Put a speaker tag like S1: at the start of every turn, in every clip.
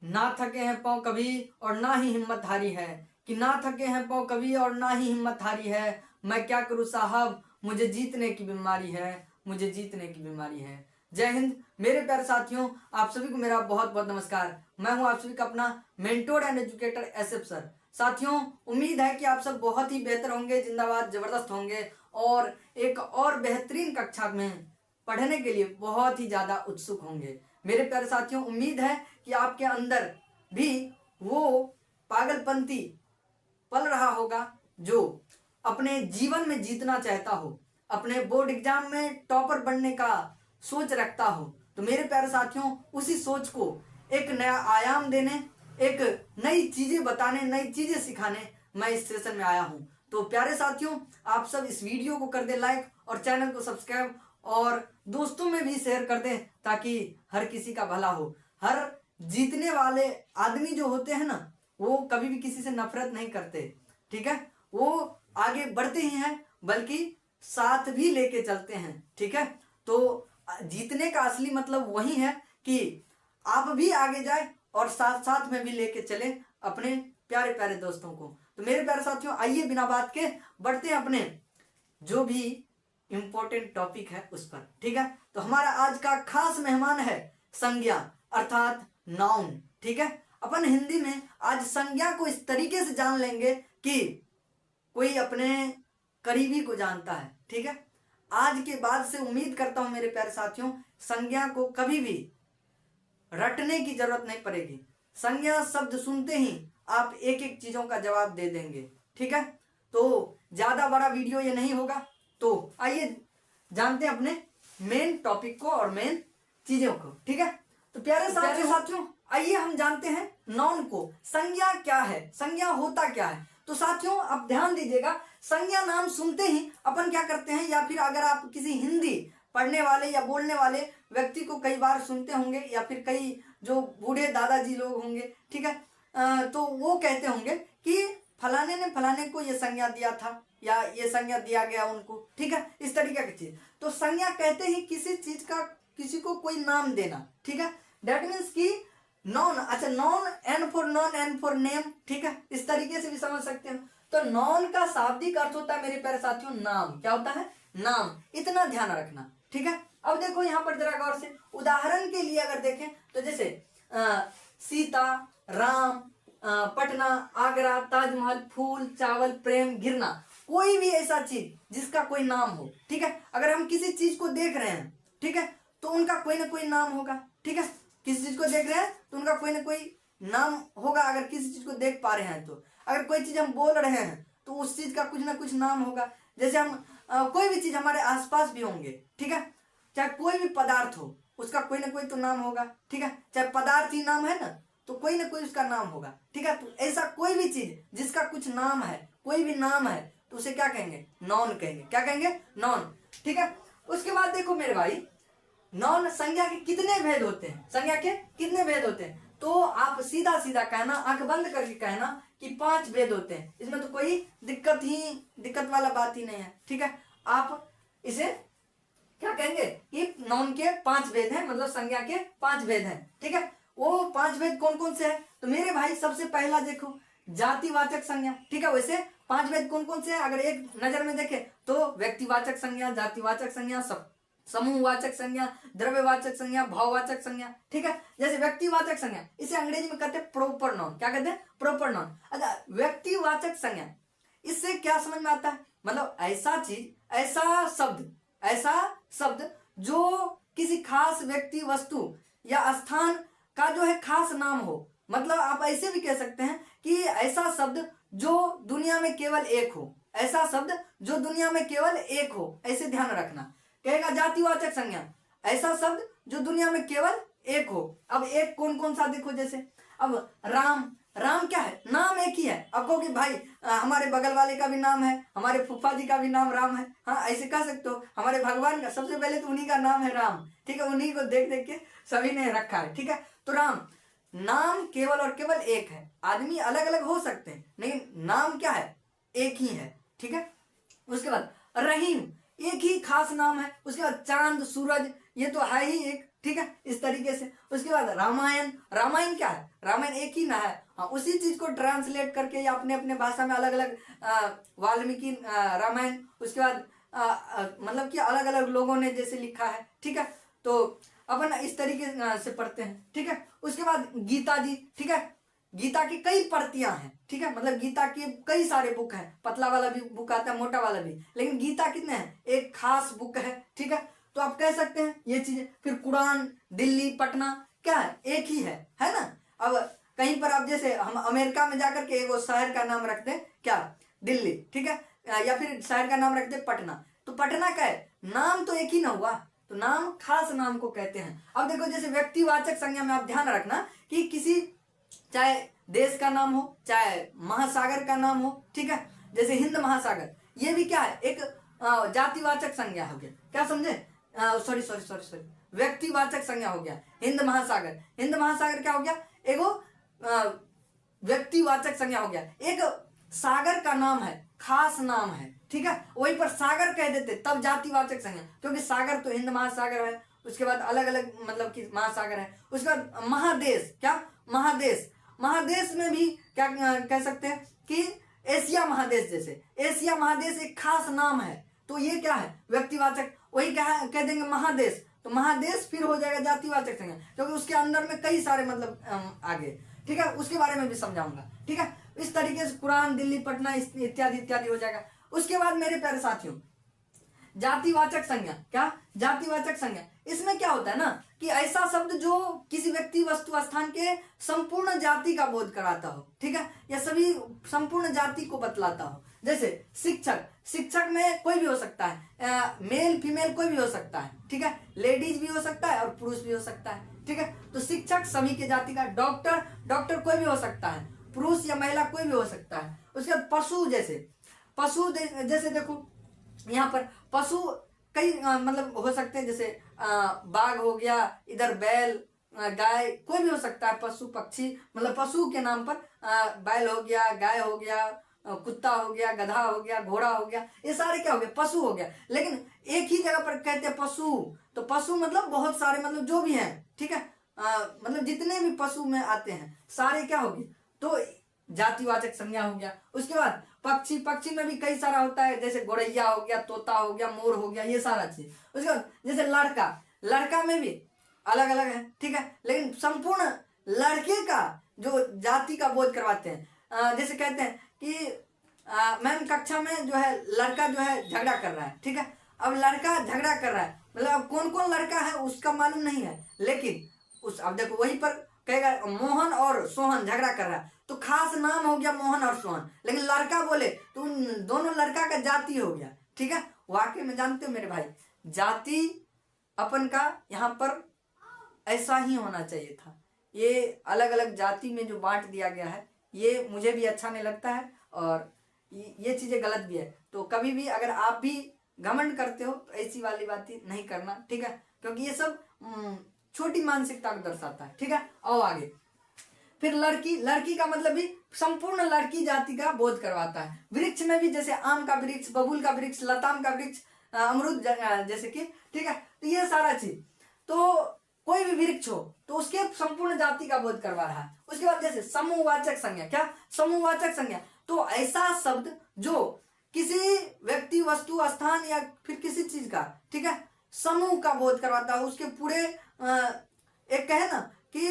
S1: ना थके हैं पाँव कभी और ना ही हिम्मत हारी है, कि ना थके हैं पाँव कभी और ना ही हिम्मत हारी है। मैं क्या करूँ साहब, मुझे जीतने की बीमारी है, मुझे जीतने की बीमारी है। जय हिंद मेरे प्यारे साथियों, आप सभी को मेरा बहुत बहुत नमस्कार। मैं हूं आप सभी का अपना mentor and educator SF sir. साथियों, उम्मीद है कि आप सब बहुत ही बेहतर होंगे, जिंदाबाद जबरदस्त होंगे और एक और बेहतरीन कक्षा में पढ़ने के लिए बहुत ही ज्यादा उत्सुक होंगे। मेरे प्यारे साथियों, उम्मीद है कि आपके अंदर भी वो पागलपंती पल रहा होगा जो अपने जीवन में जीतना चाहता हो, अपने बोर्ड एग्जाम में टॉपर बनने का सोच रखता हो। तो मेरे प्यारे साथियों, उसी सोच को एक नया आयाम देने, एक नई चीजें बताने, नई चीजें सिखाने मैं इस सेशन में आया हूं। तो प्यारे साथियों, आप सब इस वीडियो को कर दे लाइक और चैनल को सब्सक्राइब और दोस्तों में भी शेयर कर दें, ताकि हर किसी का भला हो। हर जीतने वाले आदमी जो होते हैं ना, वो कभी भी किसी से नफरत नहीं करते, ठीक है। वो आगे बढ़ते ही हैं, बल्कि साथ भी लेके चलते हैं, ठीक है। तो जीतने का असली मतलब वही है कि आप भी आगे जाए और साथ साथ में भी लेके चले अपने प्यारे प्यारे दोस्तों को। तो मेरे प्यारे साथियों, आइए बिना बात के बढ़ते हैं अपने जो भी इंपॉर्टेंट टॉपिक है उस पर, ठीक है। तो हमारा आज का खास मेहमान है संज्ञा, अर्थात नाउन, ठीक है। अपन हिंदी में आज संज्ञा को इस तरीके से जान लेंगे कि कोई अपने करीबी को जानता है, ठीक है। आज के बाद से उम्मीद करता हूं मेरे प्यारे साथियों, संज्ञा को कभी भी रटने की जरूरत नहीं पड़ेगी। संज्ञा शब्द सुनते ही आप एक एक चीजों का जवाब दे देंगे, ठीक है। तो ज्यादा बड़ा वीडियो ये नहीं होगा, तो आइए जानते हैं अपने मेन टॉपिक को और मेन चीजों को, ठीक है। तो प्यारे साथियों, आइए हम जानते हैं नाउन को। संज्ञा क्या है, संज्ञा होता क्या है। तो साथियों आप ध्यान दीजिएगा, संज्ञा नाम सुनते ही अपन क्या करते हैं, या फिर अगर आप किसी हिंदी पढ़ने वाले या बोलने वाले व्यक्ति को कई बार सुनते होंगे, या फिर कई जो बूढ़े दादाजी लोग होंगे, ठीक है, तो वो कहते होंगे कि फलाने ने फलाने को ये संज्ञा दिया था, या ये संज्ञा दिया गया उनको, ठीक है, इस तरीके की चीज। तो संज्ञा कहते ही किसी चीज का किसी को कोई नाम देना, ठीक है। दैट मीन्स की नॉन, अच्छा noun, N for noun, N for name, ठीक है, इस तरीके से भी समझ सकते हैं। तो नॉन का शाब्दिक अर्थ होता है मेरे प्यारे साथियों नाम। क्या होता है? नाम। इतना ध्यान रखना, ठीक है। अब देखो यहाँ पर जरा गौर से, उदाहरण के लिए अगर देखें तो जैसे सीता, राम, पटना, आगरा, ताजमहल, फूल, चावल, प्रेम, गिरना, कोई भी ऐसा चीज जिसका कोई नाम हो, ठीक है। अगर हम किसी चीज को देख रहे हैं, ठीक है, तो उनका कोई ना कोई नाम होगा, ठीक है। किसी चीज को देख रहे हैं तो उनका कोई ना कोई नाम होगा। अगर किसी चीज को देख पा रहे हैं तो, अगर कोई चीज हम बोल रहे हैं तो उस चीज का कुछ ना कुछ नाम होगा। जैसे हम कोई भी चीज हमारे आसपास भी होंगे, ठीक है, चाहे कोई भी पदार्थ हो, उसका कोई ना कोई तो नाम होगा, ठीक है। चाहे पदार्थ ही नाम है ना, तो कोई ना कोई उसका नाम होगा, ठीक है। तो ऐसा कोई भी चीज जिसका कुछ नाम है, कोई भी नाम है, तो उसे क्या कहेंगे? नॉन कहेंगे। क्या कहेंगे? नॉन, ठीक है। उसके बाद देखो मेरे भाई, नॉन संज्ञा के कितने भेद होते हैं, संज्ञा के कितने भेद होते हैं। तो आप सीधा सीधा कहना, आंख बंद करके कहना कि 5 भेद होते हैं। इसमें तो कोई दिक्कत वाला बात ही नहीं है, ठीक है। आप इसे क्या कहेंगे कि नॉन के 5 भेद हैं, मतलब संज्ञा के 5 भेद हैं, ठीक है। वो 5 भेद कौन कौन से हैं? तो मेरे भाई सबसे पहला देखो, जातिवाचक संज्ञा, ठीक है। वैसे 5 भेद कौन कौन से हैं अगर एक नजर में देखें तो, व्यक्तिवाचक संज्ञा, जातिवाचक संज्ञा, समूहवाचक संज्ञा, द्रव्यवाचक संज्ञा, भाववाचक संज्ञा, ठीक है। जैसे व्यक्तिवाचक संज्ञा, इसे अंग्रेजी में कहते हैं प्रॉपर नाउन। क्या कहते हैं? Proper noun. अच्छा, व्यक्तिवाचक संज्ञा, इससे क्या समझ में आता है? मतलब ऐसा चीज, ऐसा शब्द जो किसी खास व्यक्ति, वस्तु या स्थान का जो है खास नाम हो। मतलब आप ऐसे भी कह सकते हैं कि ऐसा शब्द जो दुनिया में केवल एक हो, ऐसा शब्द जो दुनिया में केवल एक हो, ऐसे ध्यान रखना। कहेगा जातिवाचक संज्ञा, ऐसा शब्द जो दुनिया में केवल एक हो। अब एक कौन कौन सा देखो, जैसे अब राम, राम क्या है? नाम एक ही है। अब कहो कि भाई हमारे बगल वाले का भी नाम है, हमारे फूफा जी का भी नाम राम है, हाँ ऐसे कह सकते हो। हमारे भगवान का सबसे पहले तो उन्हीं का नाम है राम, ठीक है, उन्हीं को देख देख के सभी ने रखा है, ठीक है। तो राम, नाम केवल और केवल एक है। आदमी अलग अलग हो सकते हैं, लेकिन नाम क्या है? एक ही है, ठीक है। उसके बाद रहीम, एक ही खास नाम है। उसके बाद चांद, सूरज, ये तो है ही एक, ठीक है, इस तरीके से। उसके बाद रामायण, रामायण क्या है, रामायण एक ही ना है, हाँ उसी चीज को ट्रांसलेट करके या अपने अपने भाषा में अलग अलग वाल्मीकि रामायण, उसके बाद मतलब कि अलग अलग लोगों ने जैसे लिखा है, ठीक है। तो अपन इस तरीके से पढ़ते हैं, ठीक है। उसके बाद गीता जी, ठीक है, गीता की कई प्रतियां हैं, ठीक है, मतलब गीता के कई सारे बुक हैं, पतला वाला भी बुक आता है, मोटा वाला भी, लेकिन गीता कितने हैं, एक खास बुक है, ठीक है। तो आप कह सकते हैं ये चीजें। फिर कुरान, दिल्ली, पटना, क्या है, एक ही है ना। अब कहीं पर आप जैसे हम अमेरिका में जाकर के एक शहर का नाम रखते हैं क्या, दिल्ली, ठीक है, या फिर शहर का नाम रखते हैं पटना, तो पटना का है, नाम तो एक ही ना हुआ, तो नाम खास नाम को कहते हैं। अब देखो जैसे व्यक्तिवाचक संज्ञा में आप ध्यान रखना कि किसी, चाहे देश का नाम हो, चाहे महासागर का नाम हो, ठीक है, जैसे हिंद महासागर, ये भी क्या है, एक जातिवाचक संज्ञा हो गया, क्या समझे, सॉरी सॉरी सॉरी सॉरी, व्यक्तिवाचक संज्ञा हो गया। हिंद महासागर, हिंद महासागर क्या हो गया, एगो व्यक्तिवाचक संज्ञा हो गया। एक सागर का नाम है, खास नाम है, ठीक है, वहीं पर सागर कह देते तब जातिवाचक संज्ञा, क्योंकि सागर तो हिंद महासागर है, उसके बाद अलग अलग मतलब कि महासागर है। उसके बाद महादेश, क्या, महादेश, महादेश में भी क्या कह सकते हैं कि एशिया महादेश, जैसे एशिया महादेश एक खास नाम है, तो ये क्या है, व्यक्तिवाचक। वही कह देंगे महादेश, तो महादेश फिर हो जाएगा जातिवाचक संज्ञा, क्योंकि उसके अंदर में कई सारे मतलब आगे, ठीक है, उसके बारे में भी समझाऊंगा, ठीक है। इस तरीके से कुरान, दिल्ली, पटना इत्यादि इत्यादि हो जाएगा। उसके बाद मेरे प्यारे साथियों, जातिवाचक संज्ञा, क्या, जातिवाचक संज्ञा, इसमें क्या होता है ना कि ऐसा शब्द जो किसी व्यक्ति, वस्तु, स्थान के संपूर्ण जाति का बोध कराता हो, ठीक है, या सभी संपूर्ण जाति को बतलाता हो। जैसे शिक्षक, शिक्षक में कोई भी हो सकता है, मेल फीमेल कोई भी हो सकता है, ठीक है, लेडीज भी हो सकता है और पुरुष भी हो सकता है, ठीक है, तो शिक्षक सभी के जाति का। डॉक्टर, डॉक्टर कोई भी हो सकता है, पुरुष या महिला कोई भी हो सकता है। उसके बाद पशु, जैसे पशु जैसे देखो यहाँ पर पशु कई मतलब हो सकते हैं, जैसे बाघ हो गया, इधर बैल, गाय, कोई भी हो सकता है, पशु पक्षी, मतलब पशु के नाम पर बैल हो गया, गाय हो गया, कुत्ता हो गया, गधा हो गया, घोड़ा हो गया, ये सारे क्या हो गए, पशु हो गया। लेकिन एक ही जगह पर कहते हैं पशु, तो पशु मतलब बहुत सारे, मतलब जो भी हैं, ठीक है, मतलब जितने भी पशु में आते हैं सारे क्या हो गए, तो जातिवाचक संज्ञा हो गया। उसके बाद पक्षी, पक्षी में भी कई सारा होता है, जैसे गोरैया हो गया, तोता हो गया, मोर हो गया, ये सारा चीज। उसके बाद जैसे लड़का, लड़का में भी अलग अलग है, ठीक है, लेकिन संपूर्ण लड़के का जो जाति का बोध करवाते हैं। जैसे कहते हैं कि मैम कक्षा में जो है लड़का जो है झगड़ा कर रहा है, ठीक है, अब लड़का झगड़ा कर रहा है, मतलब अब कौन कौन लड़का है उसका मालूम नहीं है, लेकिन उस, अब देखो वहीं पर कहेगा मोहन और सोहन झगड़ा कर रहा है, तो खास नाम हो गया मोहन और सोहन, लेकिन लड़का बोले तो उन दोनों लड़का का जाति हो गया, ठीक है। वाकई में जानते हो मेरे भाई, जाति अपन का यहाँ पर ऐसा ही होना चाहिए था। ये अलग अलग जाति में जो बांट दिया गया है, ये मुझे भी अच्छा नहीं लगता है, और ये चीजें गलत भी है। तो कभी भी अगर आप भी घमंड करते हो तो ऐसी वाली बातें नहीं करना, ठीक है, क्योंकि ये सब छोटी मानसिकता को दर्शाता है, ठीक है। आओ आगे। फिर लड़की, लड़की का मतलब भी संपूर्ण लड़की जाति का बोध करवाता है। वृक्ष में भी जैसे आम का वृक्ष, बबूल का वृक्ष, लताम का वृक्ष, अमरूद जैसे कि, ठीक है, तो ये सारा चीज, तो कोई भी वृक्ष हो तो उसके संपूर्ण जाति का बोध करवा रहा है। उसके बाद जैसे समूहवाचक संज्ञा, क्या, समूहवाचक संज्ञा, तो ऐसा शब्द जो किसी व्यक्ति, वस्तु, स्थान या फिर किसी चीज का, ठीक है, समूह का बोध करवाता है, उसके पूरे एक कहे ना कि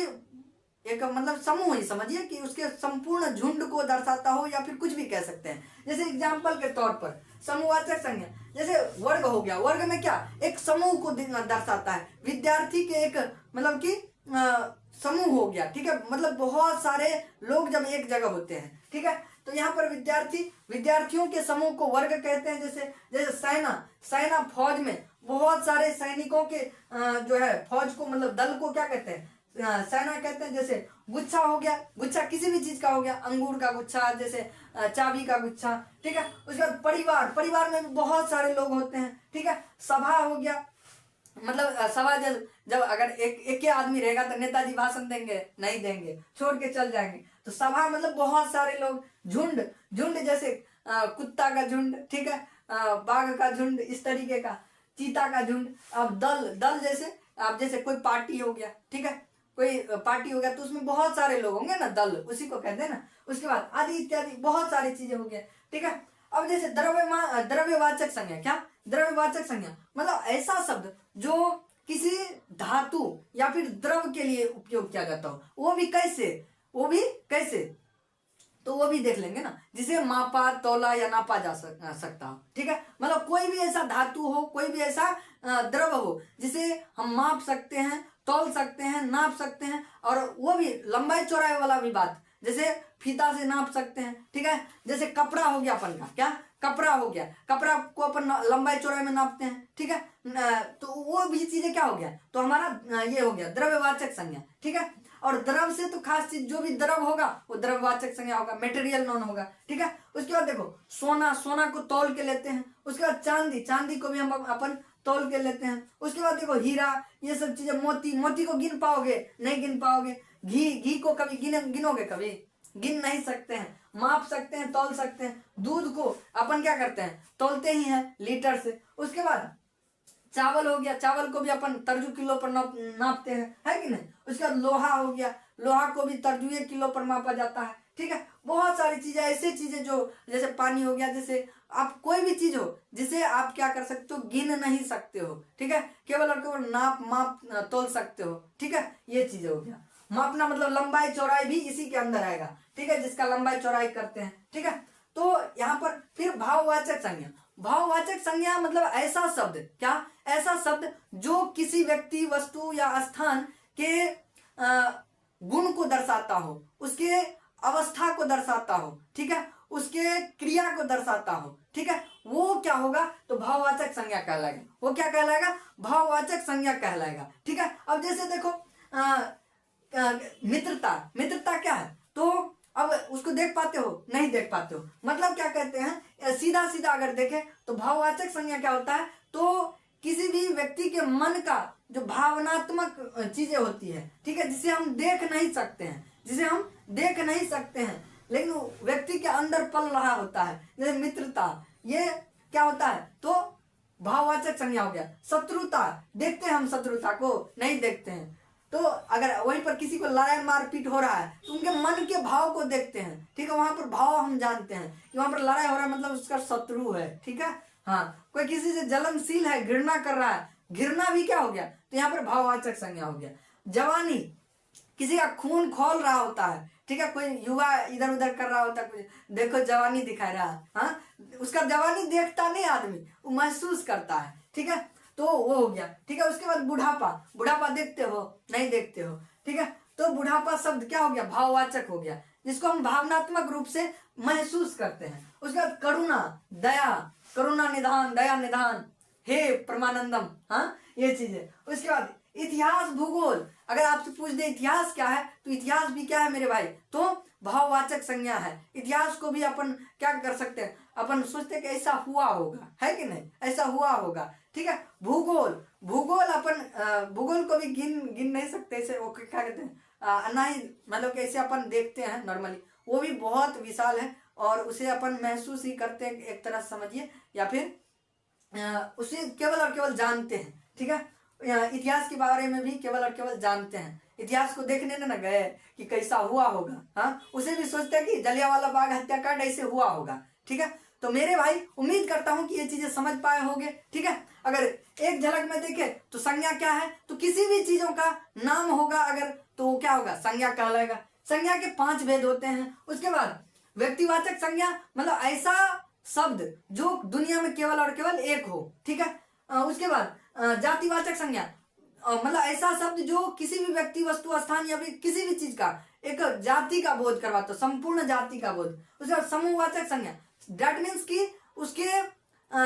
S1: एक मतलब समूह ही समझिए कि उसके संपूर्ण झुंड को दर्शाता हो, या फिर कुछ भी कह सकते हैं। जैसे एग्जाम्पल के तौर पर समूहवाचक संज्ञा, जैसे वर्ग हो गया, वर्ग में क्या, एक समूह को दर्शाता है। विद्यार्थी के एक मतलब कि समूह हो गया, ठीक है, मतलब बहुत सारे लोग जब एक जगह होते हैं, ठीक है, तो यहाँ पर विद्यार्थी, विद्यार्थियों के समूह को वर्ग कहते हैं। जैसे जैसे सेना, सेना फौज में बहुत सारे सैनिकों के जो है फौज को, मतलब दल को क्या कहते हैं, सेना कहते हैं। जैसे गुच्छा हो गया, गुच्छा किसी भी चीज का हो गया, अंगूर का गुच्छा, जैसे चाबी का गुच्छा, ठीक है। उसके बाद परिवार, परिवार में भी बहुत सारे लोग होते हैं, ठीक है। सभा हो गया, मतलब सभा जब अगर एक ही आदमी रहेगा तो नेताजी भाषण देंगे नहीं, देंगे, छोड़ के चल जाएंगे। तो सभा मतलब बहुत सारे लोग। झुंड, झुंड जैसे कुत्ता का झुंड, ठीक है, बाघ का झुंड, इस तरीके का, चीता का झुंड। अब दल, दल जैसे आप जैसे कोई पार्टी हो गया, ठीक है, कोई पार्टी हो गया तो उसमें बहुत सारे लोग होंगे ना, दल, उसी को कहते हैं ना। उसके बाद आदि इत्यादि बहुत सारी चीजें हो गया, ठीक है। अब जैसे द्रव्यवाचक संज्ञा, क्या द्रव्यवाचक संज्ञा मतलब ऐसा शब्द जो किसी धातु या फिर द्रव के लिए उपयोग किया जाता हो, वो भी कैसे, वो भी कैसे, तो वो भी देख लेंगे ना, जिसे मापा तोला या नापा जा सकता हो, ठीक है। मतलब कोई भी ऐसा धातु हो, कोई भी ऐसा द्रव हो जिसे हम माप सकते हैं, तौल सकते हैं, नाप सकते हैं, और वो भी लंबाई चौड़ाई वाला भी बात, जैसे फीता से नाप सकते हैं, ठीक है। जैसे कपड़ा हो गया अपन का, क्या कपड़ा हो गया, कपड़ा को अपन लंबाई चौड़ाई में नापते हैं, ठीक है। तो वो भी चीजें क्या हो गया, तो हमारा ये हो गया द्रव्यवाचक संज्ञा, ठीक है। और द्रव से तो खास चीज, जो भी द्रव होगा वो द्रव्यवाचक संज्ञा होगा, मेटेरियल नॉन होगा, ठीक है। उसके बाद देखो सोना, सोना को तौल के लेते हैं। उसके बाद चांदी, चांदी को भी हम अपन तौल के लेते हैं। उसके बाद देखो हीरा, ये सब चीजें, मोती, मोती को गिन पाओगे, नहीं गिन पाओगे। घी, घी को कभी गिनोगे, कभी गिन नहीं सकते हैं, माप सकते हैं, तौल सकते हैं। दूध को अपन क्या करते हैं, तौलते ही हैं लीटर से। उसके बाद चावल हो गया, चावल को भी अपन तर्जु किलो पर नापते हैं, है कि नहीं। उसके बाद लोहा हो गया, लोहा को भी तर्जुए किलो पर मापा जाता है, ठीक है। बहुत सारी चीजें, ऐसी चीजें जो, जैसे पानी हो गया, जैसे आप कोई भी चीज हो जिसे आप क्या कर सकते हो, गिन नहीं सकते हो, ठीक है, केवल और केवल माप तोल सकते हो, ठीक है। ये चीज हो गया मापना, मतलब लंबाई चौड़ाई भी इसी के अंदर आएगा, ठीक है, जिसका लंबाई चौड़ाई करते हैं, ठीक है। तो यहाँ पर फिर भाववाचक संज्ञा, भाववाचक संज्ञा मतलब ऐसा शब्द, क्या ऐसा शब्द जो किसी व्यक्ति, वस्तु या स्थान के गुण को दर्शाता हो, उसके अवस्था को दर्शाता हो, ठीक है, उसके क्रिया को दर्शाता हो, ठीक है, वो क्या होगा, तो भाववाचक संज्ञा कहलाएगा। वो क्या कहलाएगा, भाववाचक संज्ञा कहलाएगा, ठीक है। अब जैसे देखो मित्रता, मित्रता क्या है, तो अब उसको देख पाते हो, नहीं देख पाते हो, मतलब क्या कहते हैं, सीधा सीधा अगर देखें तो भाववाचक संज्ञा क्या होता है, तो किसी भी व्यक्ति के मन का जो भावनात्मक चीजें होती है, ठीक है, जिसे हम देख नहीं सकते हैं, जिसे हम देख नहीं सकते हैं, लेकिन व्यक्ति के अंदर पल रहा होता है, जैसे मित्रता, ये क्या होता है, तो भाववाचक संज्ञा हो गया। शत्रुता, देखते हैं हम शत्रुता को, नहीं देखते हैं, तो अगर वहीं पर किसी को लड़ाई मारपीट हो रहा है तो उनके मन के भाव को देखते हैं, ठीक है, वहां पर भाव हम जानते हैं कि वहां पर लड़ाई हो रहा है, मतलब उसका शत्रु है, ठीक है। हाँ, कोई किसी से जलनशील है, घृणा कर रहा है, घृणा भी क्या हो गया, तो यहाँ पर भाववाचक संज्ञा हो गया। जवानी, किसी का खून खौल रहा होता है, ठीक है, कोई युवा इधर उधर कर रहा होता है, कुछ देखो जवानी दिखा रहा है, हाँ, उसका जवानी देखता नहीं आदमी, वो महसूस करता है, ठीक है, तो वो हो गया, ठीक है। उसके बाद बुढ़ापा, बुढ़ापा देखते हो, नहीं देखते हो, ठीक है, तो बुढ़ापा शब्द क्या हो गया, भाववाचक हो गया, जिसको हम भावनात्मक रूप से महसूस करते हैं। उसके बाद करुणा, दया, करुणा निधान, दया निधान, हे परमानंदम, हाँ, ये चीजें। उसके बाद इतिहास, भूगोल, अगर आपसे पूछ दे इतिहास क्या है, तो इतिहास भी क्या है मेरे भाई, तो भाववाचक संज्ञा है। इतिहास को भी अपन क्या कर सकते हैं, अपन सोचते हैं कि ऐसा हुआ होगा, है कि नहीं, ऐसा हुआ होगा, ठीक है। भूगोल, भूगोल अपन भूगोल को भी गिन नहीं सकते, ऐसे वो क्या कहते हैं, ना ही मतलब कि ऐसे अपन देखते हैं नॉर्मली, वो भी बहुत विशाल है और उसे अपन महसूस ही करते हैं एक तरह समझिए, या फिर उसे केवल और केवल जानते हैं, ठीक है। इतिहास के बारे में भी केवल और केवल जानते हैं, इतिहास को देखने न गए कि कैसा हुआ होगा, हाँ, उसे भी सोचते हैं कि जलियांवाला बाग हत्याकांड ऐसे हुआ होगा, ठीक है। तो मेरे भाई उम्मीद करता हूं कि ये चीजें समझ पाए होंगे, ठीक है। अगर एक झलक में देखे तो संज्ञा क्या है, तो किसी भी चीजों का नाम होगा अगर, तो क्या होगा, संज्ञा कहलाएगा। संज्ञा के 5 भेद होते हैं। उसके बाद व्यक्तिवाचक संज्ञा मतलब ऐसा शब्द जो दुनिया में केवल और केवल एक हो, ठीक है। उसके बाद जातिवाचक संज्ञा मतलब ऐसा शब्द जो किसी भी व्यक्ति, वस्तु, स्थान या फिर किसी भी चीज का एक जाति का बोध करवाता, संपूर्ण जाति का बोध। उसके बाद समूहवाचक संज्ञा, दैट मीन्स कि उसके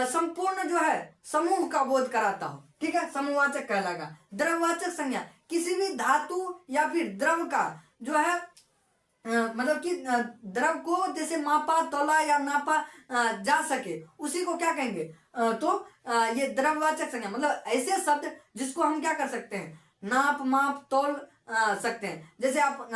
S1: संपूर्ण जो है समूह का बोध कराता हो, ठीक है, समूहवाचक कहलाएगा। द्रववाचक संज्ञा, किसी भी धातु या फिर द्रव का जो है मतलब कि द्रव को जैसे मापा तोला या नापा जा सके, उसी को क्या कहेंगे, तो ये द्रववाचक संज्ञा मतलब ऐसे शब्द जिसको हम क्या कर सकते हैं, नाप माप तोल सकते हैं। जैसे आप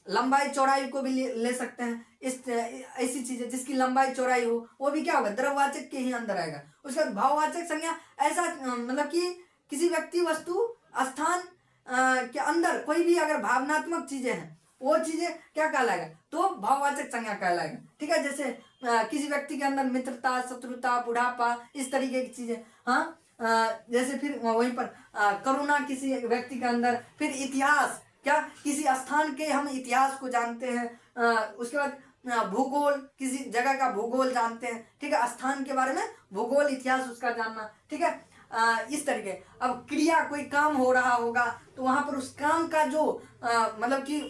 S1: लंबाई चौड़ाई को भी ले सकते हैं, इस ऐसी चीजें जिसकी लंबाई चौड़ाई हो, वो भी क्या होगा, द्रववाचक के ही अंदर आएगा। उसके बाद भाववाचक संज्ञा, ऐसा मतलब कि किसी व्यक्ति, वस्तु स्थान के अंदर कोई भी अगर भावनात्मक चीजें हैं, वो चीजें क्या कहलाएगा, तो भाववाचक संज्ञा कहलाएगा। ठीक है, जैसे किसी व्यक्ति के अंदर मित्रता, शत्रुता, बुढ़ापा, इस तरीके की चीजें। हाँ, जैसे फिर वहीं पर करुणा किसी व्यक्ति के अंदर, फिर इतिहास, क्या किसी स्थान के हम इतिहास को जानते हैं, उसके बाद भूगोल, किसी जगह का भूगोल जानते हैं। ठीक है, स्थान के बारे में भूगोल, इतिहास उसका जानना। ठीक है, इस तरीके। अब क्रिया, कोई काम हो रहा होगा तो वहां पर उस काम का जो मतलब कि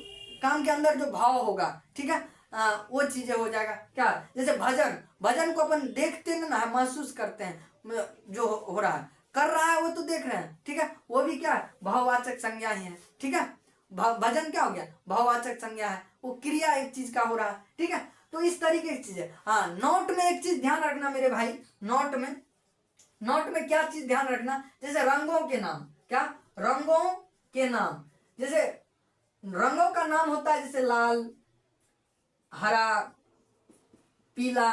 S1: काम के अंदर जो भाव होगा, ठीक है, वो चीजें हो जाएगा। क्या, जैसे भजन, भजन को अपन देखते ना, महसूस करते हैं, जो हो रहा है, कर रहा है वो तो देख रहे हैं। ठीक है, वो भी क्या है, भाववाचक संज्ञा ही है। ठीक है, भजन क्या हो गया, भाववाचक संज्ञा है, वो क्रिया एक चीज का हो रहा है। ठीक है, तो इस तरीके की चीज है। हाँ, नोट में एक चीज ध्यान रखना मेरे भाई, नोट में क्या चीज ध्यान रखना, जैसे रंगों के नाम, क्या, रंगों के नाम, जैसे रंगों का नाम होता है, जैसे लाल, हरा, पीला।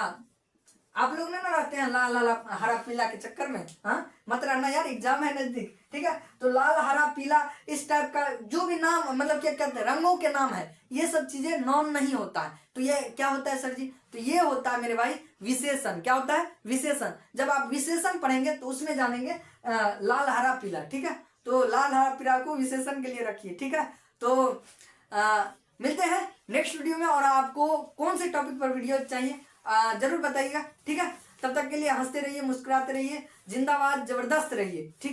S1: आप लोग ना रहते हैं लाल हरा पीला के चक्कर में, हाँ, मत रहना यार, एग्जाम है नजदीक। ठीक है, तो लाल, हरा, पीला, इस टाइप का जो भी नाम, मतलब क्या कहते हैं, रंगों के नाम है, ये सब चीजें नॉन नहीं होता है। तो ये क्या होता है सर जी, तो ये होता है मेरे भाई विशेषण। क्या होता है, विशेषण। जब आप विशेषण पढ़ेंगे तो उसमें जानेंगे लाल, हरा, पीला। ठीक है, तो लाल, हरा, पीला को विशेषण के लिए रखिए। ठीक है, तो मिलते हैं नेक्स्ट वीडियो में, और आपको कौन से टॉपिक पर वीडियो चाहिए जरूर बताइएगा। ठीक है, तब तक के लिए हंसते रहिए, मुस्कुराते रहिए, जिंदाबाद, जबरदस्त रहिए। ठीक।